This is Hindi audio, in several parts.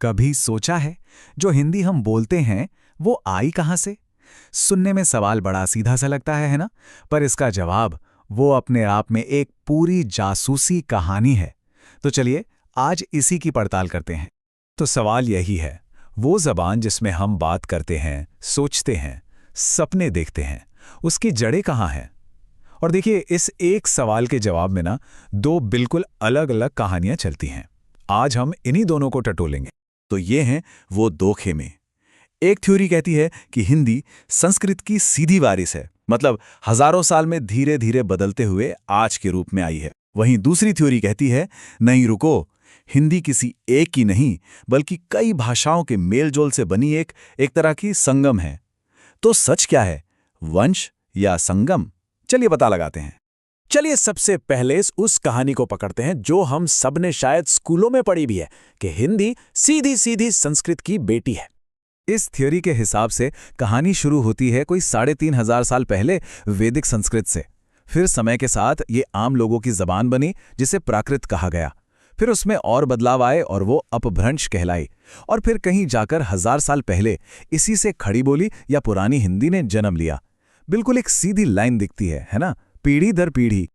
कभी सोचा है जो हिंदी हम बोलते हैं वो आई कहाँ से? सुनने में सवाल बड़ा सीधा सा लगता है ना? पर इसका जवाब वो अपने आप में एक पूरी जासूसी कहानी है। तो चलिए आज इसी की पड़ताल करते हैं। तो सवाल यही है, वो ज़बान जिसमें हम बात करते हैं, सोचते हैं, सपने देखते हैं, उसकी जड़ें कहाँ हैं? और देखिए इस एक सवाल के जवाब में ना दो बिल्कुल अलग अलग कहानियां चलती हैं। आज हम इन्हीं दोनों को टटोलेंगे। तो ये हैं वो दो खेमे। एक थ्योरी कहती है कि हिंदी संस्कृत की सीधी वारिस है, मतलब हजारों साल में धीरे धीरे बदलते हुए आज के रूप में आई है। वहीं दूसरी थ्योरी कहती है नहीं रुको, हिंदी किसी एक की नहीं बल्कि कई भाषाओं के मेलजोल से बनी एक तरह की संगम है। तो सच क्या है, वंश या संगम? चलिए पता लगाते हैं। चलिए सबसे पहले उस कहानी को पकड़ते हैं जो हम सब ने शायद स्कूलों में पढ़ी भी है कि हिंदी सीधी सीधी संस्कृत की बेटी है। इस थ्योरी के हिसाब से कहानी शुरू होती है कोई 3,500 साल पहले वैदिक संस्कृत से। फिर समय के साथ ये आम लोगों की जबान बनी जिसे प्राकृत कहा गया। फिर उसमें और बदलाव आए और वो अपभ्रंश कहलाई। और फिर कहीं जाकर 1000 साल पहले इसी से खड़ी बोली या पुरानी हिंदी ने जन्म लिया। बिल्कुल एक सीधी लाइन दिखती है ना, पीढ़ी दर पीढ़ी।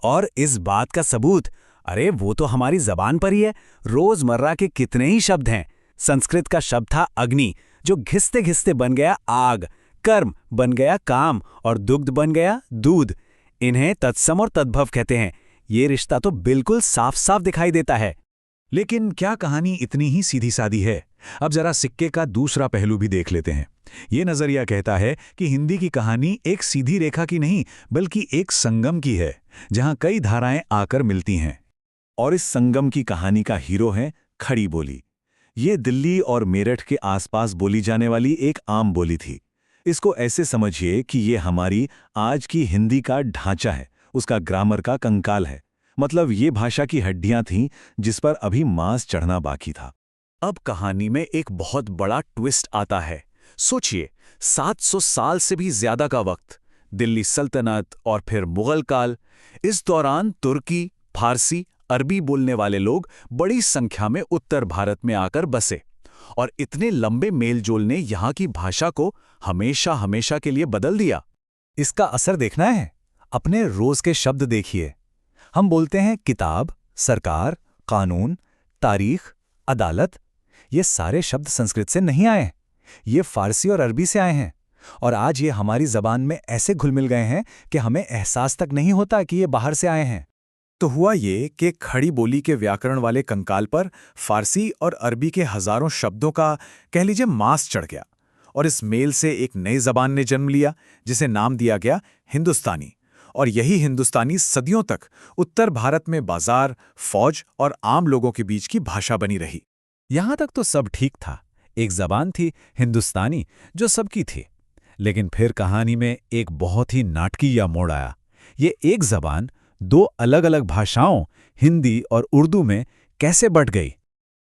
और इस बात का सबूत, अरे वो तो हमारी जबान पर ही है। रोजमर्रा के कितने ही शब्द हैं। संस्कृत का शब्द था अग्नि, जो घिसते घिसते बन गया आग। कर्म बन गया काम और दुग्ध बन गया दूध। इन्हें तत्सम और तद्भव कहते हैं। ये रिश्ता तो बिल्कुल साफ साफ दिखाई देता है। लेकिन क्या कहानी इतनी ही सीधी सादी है? अब जरा सिक्के का दूसरा पहलू भी देख लेते हैं। ये नजरिया कहता है कि हिंदी की कहानी एक सीधी रेखा की नहीं बल्कि एक संगम की है, जहां कई धाराएं आकर मिलती हैं। और इस संगम की कहानी का हीरो है खड़ी बोली। ये दिल्ली और मेरठ के आसपास बोली जाने वाली एक आम बोली थी। इसको ऐसे समझिए कि ये हमारी आज की हिंदी का ढांचा है, उसका ग्रामर का कंकाल है। मतलब ये भाषा की हड्डियां थीं जिस पर अभी मांस चढ़ना बाकी था। अब कहानी में एक बहुत बड़ा ट्विस्ट आता है। सोचिए, 700 साल से भी ज्यादा का वक्त, दिल्ली सल्तनत और फिर मुगल काल। इस दौरान तुर्की, फारसी, अरबी बोलने वाले लोग बड़ी संख्या में उत्तर भारत में आकर बसे। और इतने लंबे मेलजोल ने यहाँ की भाषा को हमेशा हमेशा के लिए बदल दिया। इसका असर देखना है? अपने रोज के शब्द देखिए। हम बोलते हैं किताब, सरकार, कानून, तारीख, अदालत। ये सारे शब्द संस्कृत से नहीं आए, ये फारसी और अरबी से आए हैं। और आज ये हमारी जबान में ऐसे घुल मिल गए हैं कि हमें एहसास तक नहीं होता कि ये बाहर से आए हैं। तो हुआ ये कि खड़ी बोली के व्याकरण वाले कंकाल पर फारसी और अरबी के हजारों शब्दों का, कह लीजिए, मांस चढ़ गया। और इस मेल से एक नई जबान ने जन्म लिया जिसे नाम दिया गया हिंदुस्तानी। और यही हिंदुस्तानी सदियों तक उत्तर भारत में बाजार, फौज और आम लोगों के बीच की भाषा बनी रही। यहां तक तो सब ठीक था, एक जबान थी हिंदुस्तानी जो सबकी थी। लेकिन फिर कहानी में एक बहुत ही नाटकीय मोड़ आया। ये एक जबान दो अलग अलग भाषाओं, हिंदी और उर्दू में कैसे बंट गई?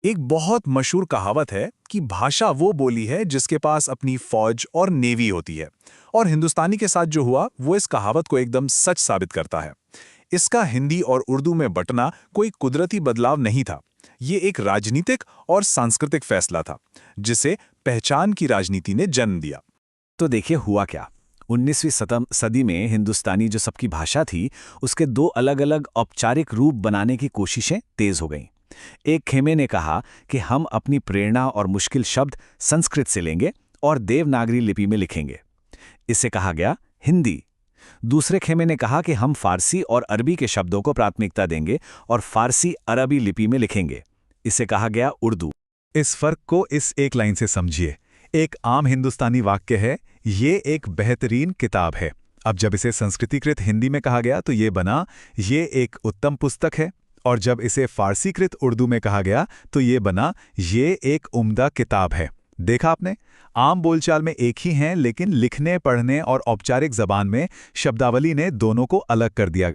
एक बहुत मशहूर कहावत है कि भाषा वो बोली है जिसके पास अपनी फौज और नेवी होती है। और हिंदुस्तानी के साथ जो हुआ वो इस कहावत को एकदम सच साबित करता है। इसका हिंदी और उर्दू में बंटना कोई कुदरती बदलाव नहीं था। ये एक राजनीतिक और सांस्कृतिक फैसला था जिसे पहचान की राजनीति ने जन्म दिया। तो देखिए हुआ क्या। 19वीं सदी में हिंदुस्तानी जो सबकी भाषा थी, उसके दो अलग अलग औपचारिक रूप बनाने की कोशिशें तेज हो गईं। एक खेमे ने कहा कि हम अपनी प्रेरणा और मुश्किल शब्द संस्कृत से लेंगे और देवनागरी लिपि में लिखेंगे। इसे कहा गया हिंदी। दूसरे खेमे ने कहा कि हम फारसी और अरबी के शब्दों को प्राथमिकता देंगे और फारसी अरबी लिपि में लिखेंगे। इसे कहा गया उर्दू। इस फर्क को इस एक लाइन से समझिए। एक आम हिंदुस्तानी वाक्य है, ये एक बेहतरीन किताब है। अब जब इसे संस्कृतिकृत हिंदी में कहा गया तो ये बना, ये एक उत्तम पुस्तक है। और जब इसे फारसीकृत उर्दू में कहा गया तो ये बना, ये एक उम्दा किताब है। देखा आपने, आम बोलचाल में एक ही हैं लेकिन लिखने, पढ़ने और औपचारिक जबान में शब्दावली ने दोनों को अलग कर दिया।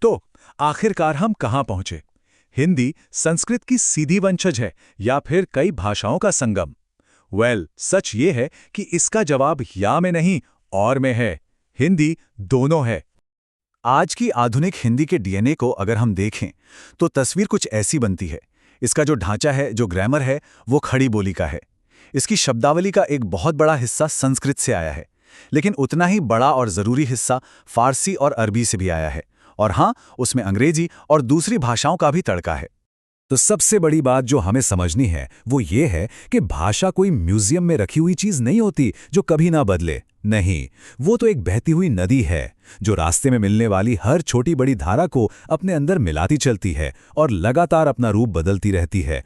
तो आखिरकार हम कहाँ पहुंचे? हिंदी संस्कृत की सीधी वंशज है या फिर कई भाषाओं का संगम? सच ये है कि इसका जवाब या में नहीं और में है। हिंदी दोनों है। आज की आधुनिक हिंदी के डीएनए को अगर हम देखें तो तस्वीर कुछ ऐसी बनती है। इसका जो ढांचा है, जो ग्रामर है, वो खड़ी बोली का है। इसकी शब्दावली का एक बहुत बड़ा हिस्सा संस्कृत से आया है, लेकिन उतना ही बड़ा और ज़रूरी हिस्सा फारसी और अरबी से भी आया है। और हाँ, उसमें अंग्रेजी और दूसरी भाषाओं का भी तड़का है। तो सबसे बड़ी बात जो हमें समझनी है वो ये है कि भाषा कोई म्यूजियम में रखी हुई चीज नहीं होती जो कभी ना बदले। नहीं, वो तो एक बहती हुई नदी है जो रास्ते में मिलने वाली हर छोटी बड़ी धारा को अपने अंदर मिलाती चलती है और लगातार अपना रूप बदलती रहती है।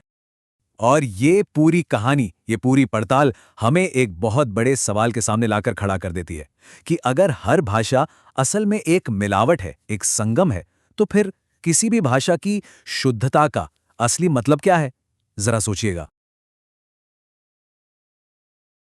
और ये पूरी कहानी, ये पूरी पड़ताल हमें एक बहुत बड़े सवाल के सामने लाकर खड़ा कर देती है कि अगर हर भाषा असल में एक मिलावट है, एक संगम है, तो फिर किसी भी भाषा की शुद्धता का असली मतलब क्या है? जरा सोचिएगा।